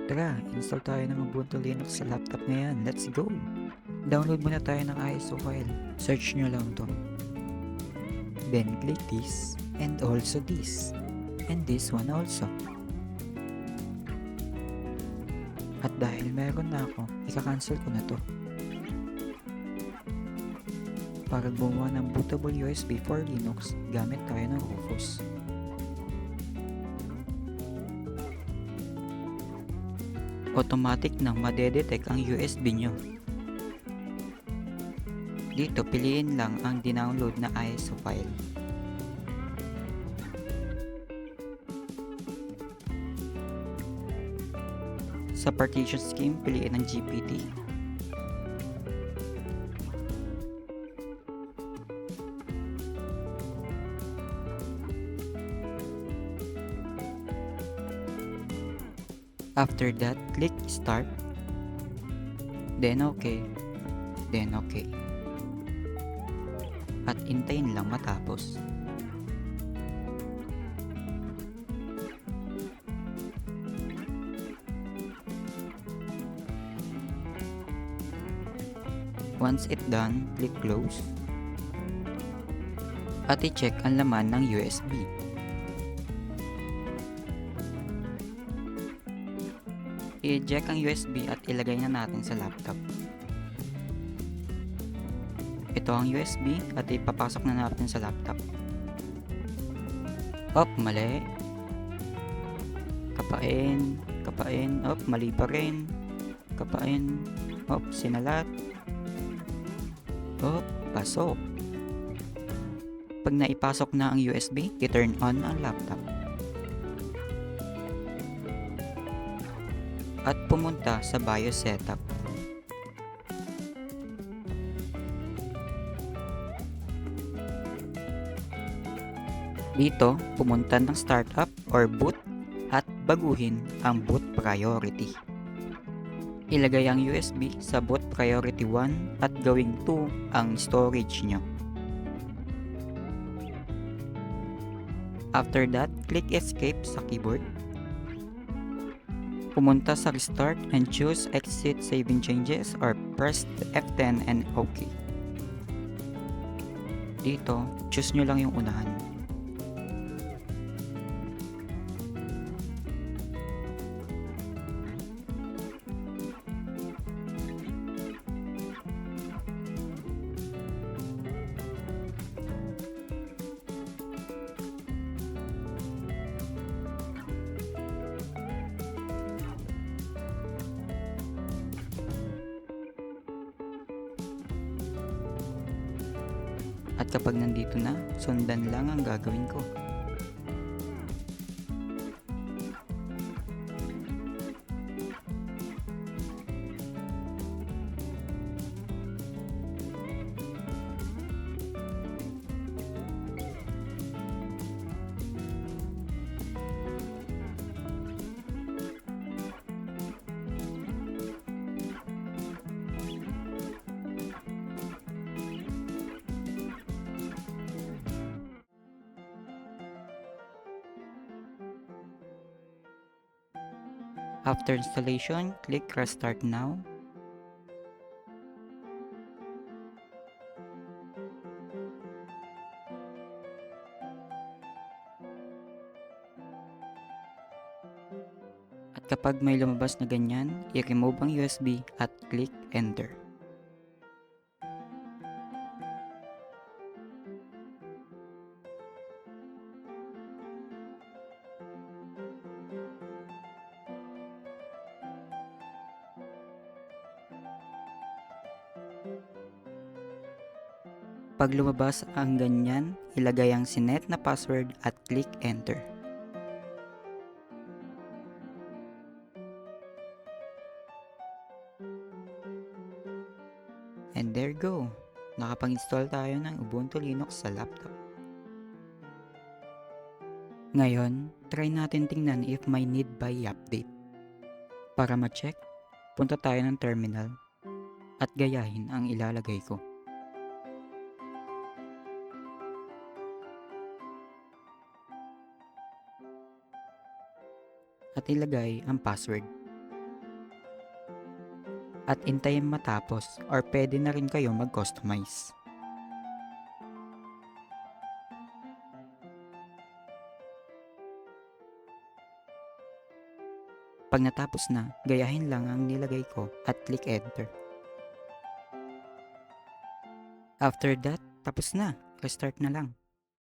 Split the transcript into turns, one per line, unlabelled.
Tara, install tayo ng Ubuntu Linux sa laptop ngayon. Let's go! Download muna tayo ng ISO file. Search nyo lang to. Then click this and also this. And this one also. At dahil meron na ako, ika-cancel ko na to. Para gumawa ng bootable USB for Linux, gamit tayo ng Rufus. Automatic nang madedetect ang USB nyo. Dito piliin lang ang dinownload na ISO file. Sa partition scheme, piliin ang GPT. After that, click Start, then OK, then OK. At hintayin lang matapos. Once it done, click Close. At i-check ang laman ng USB. I-eject ang USB at ilagay na natin sa laptop. Ito ang USB at ipapasok na natin sa laptop. Op, mali. Kapain, kapain, op, mali pa rin. Kapain, op, sinalat. Op, pasok. Pag naipasok na ang USB, i-turn on ang laptop. At pumunta sa BIOS setup. Dito, pumunta ng startup or boot at baguhin ang boot priority. Ilagay ang USB sa boot priority 1 at gawing 2 ang storage nyo. After that, click escape sa keyboard. Pumunta sa Restart and choose Exit Saving Changes or press F10 and OK. Dito, choose nyo lang yung unahan. At kapag nandito na, sundan lang ang gagawin ko. After installation, click Restart Now. At kapag may lumabas na ganyan, i-remove ang USB at click Enter. Pag lumabas ang ganyan, ilagay ang sinet na password at click Enter. And there go! Nakapag-install tayo ng Ubuntu Linux sa laptop. Ngayon, try natin tingnan if may need by update. Para ma-check, punta tayo ng terminal at gayahin ang ilalagay ko. At ilagay ang password. at intayin matapos or pwede na rin kayo mag-customize. Pag natapos na, gayahin lang ang nilagay ko at click enter. After that, tapos na. Restart na lang.